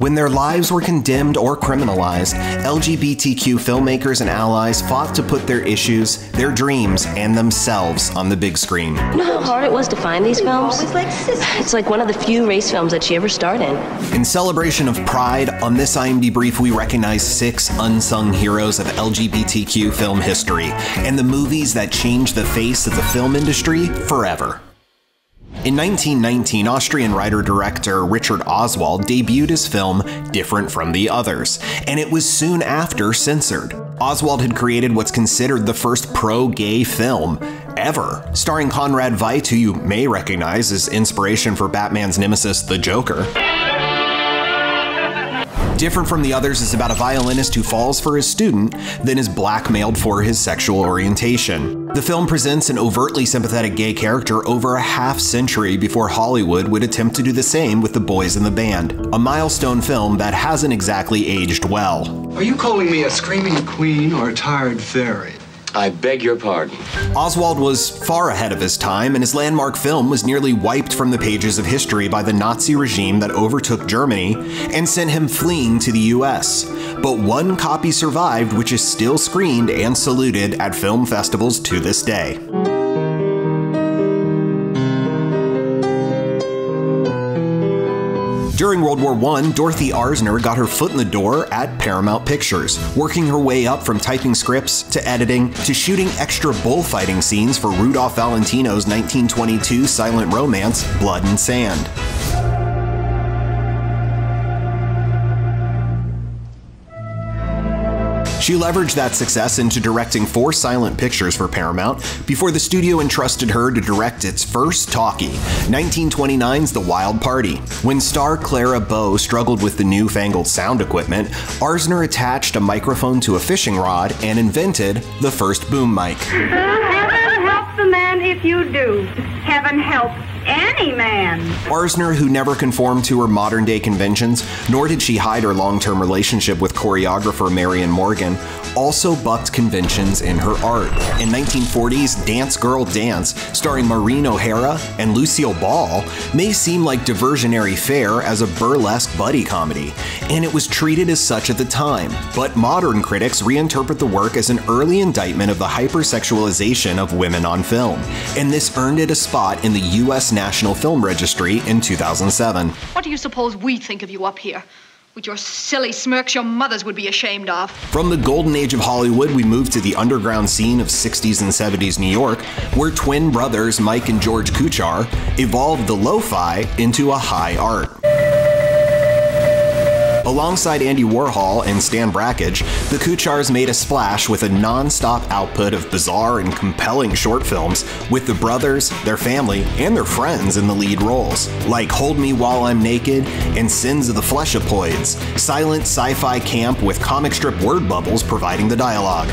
When their lives were condemned or criminalized, LGBTQ filmmakers and allies fought to put their issues, their dreams, and themselves on the big screen. You know how hard it was to find these films? It's like one of the few race films that she ever starred in. In celebration of Pride, on this IMDbrief we recognize 6 unsung heroes of LGBTQ film history, and the movies that changed the face of the film industry forever. In 1919, Austrian writer-director Richard Oswald debuted his film Different from the Others, and it was soon after censored. Oswald had created what's considered the first pro-gay film ever, starring CONRAD VEIDT, who you may recognize as inspiration for Batman's nemesis, the Joker. Different from the Others is about a violinist who falls for his student, then is blackmailed for his sexual orientation. The film presents an overtly sympathetic gay character over a half-century before Hollywood would attempt to do the same with The Boys in the Band, a milestone film that hasn't exactly aged well. Are you calling me a screaming queen or a tired fairy? I beg your pardon. Oswald was far ahead of his time, and his landmark film was nearly wiped from the pages of history by the Nazi regime that overtook Germany and sent him fleeing to the US. But one copy survived, which is still screened and saluted at film festivals to this day. During World War I, Dorothy Arzner got her foot in the door at Paramount Pictures, working her way up from typing scripts to editing to shooting extra bullfighting scenes for Rudolph Valentino's 1922 silent romance, Blood and Sand. She leveraged that success into directing 4 silent pictures for Paramount before the studio entrusted her to direct its first talkie, 1929's The Wild Party. When star Clara Bow struggled with the newfangled sound equipment, Arzner attached a microphone to a fishing rod and invented the first boom mic. Heaven help the man if you do. Heaven help any man. Arzner, who never conformed to her modern-day conventions, nor did she hide her long-term relationship with choreographer Marion Morgan, also bucked conventions in her art. In 1940's Dance Girl Dance, starring Maureen O'Hara and Lucille Ball, may seem like diversionary fare as a burlesque buddy comedy, and it was treated as such at the time. But modern critics reinterpret the work as an early indictment of the hypersexualization of women on film, and this earned it a spot in the U.S. National Film Registry in 2007. What do you suppose we think of you up here? With your silly smirks your mothers would be ashamed of. From the golden age of Hollywood, we move to the underground scene of 60s and 70s New York, where twin brothers Mike and George Kuchar evolved the lo-fi into a high art. Alongside Andy Warhol and Stan Brakhage, the Kuchars made a splash with a non-stop output of bizarre and compelling short films with the brothers, their family, and their friends in the lead roles, like Hold Me While I'm Naked and Sins of the Fleshopoids, silent sci-fi camp with comic strip word bubbles providing the dialogue.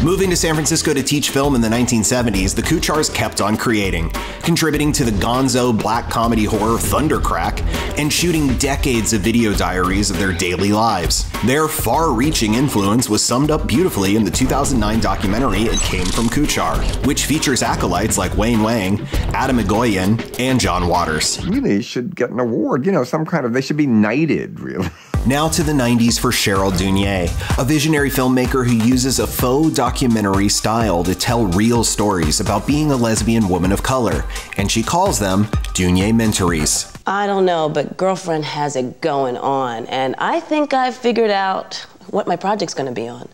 Moving to San Francisco to teach film in the 1970s, the Kuchars kept on creating, contributing to the gonzo black comedy horror Thundercrack, and shooting decades of video diaries of their daily lives. Their far-reaching influence was summed up beautifully in the 2009 documentary It Came From Kuchar, which features acolytes like Wayne Wang, Adam Egoyan, and John Waters. Really should get an award, you know, they should be knighted, really. Now to the 90s for Cheryl Dunye, a visionary filmmaker who uses a faux documentary style to tell real stories about being a lesbian woman of color, and she calls them Dunye Mentories. I don't know, but girlfriend has it going on, and I think I've figured out what my project's gonna be on.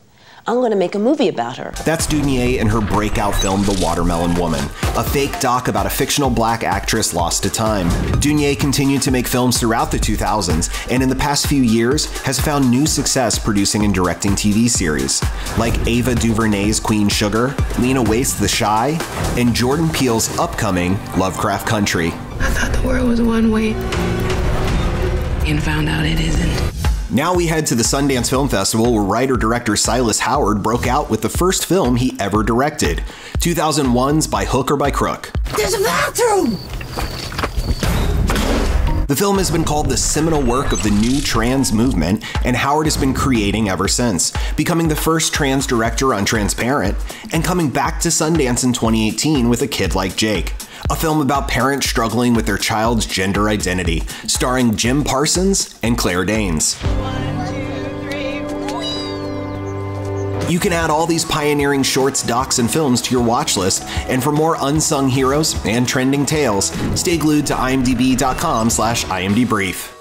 I'm gonna make a movie about her. That's Dunye in her breakout film, The Watermelon Woman, a fake doc about a fictional black actress lost to time. Dunye continued to make films throughout the 2000s, and in the past few years has found new success producing and directing TV series, like Ava DuVernay's Queen Sugar, Lena Waithe's The Shy, and Jordan Peele's upcoming Lovecraft Country. I thought the world was one way, and found out it isn't. Now we head to the Sundance Film Festival, where writer-director Silas Howard broke out with the first film he ever directed, 2001's By Hook or By Crook. There's a bathroom! The film has been called the seminal work of the new trans movement, and Howard has been creating ever since, becoming the first trans director on Transparent, and coming back to Sundance in 2018 with A Kid Like Jake, a film about parents struggling with their child's gender identity, starring Jim Parsons and Claire Danes. You can add all these pioneering shorts, docs, and films to your watch list, and for more unsung heroes and trending tales, stay glued to imdb.com/imdbrief.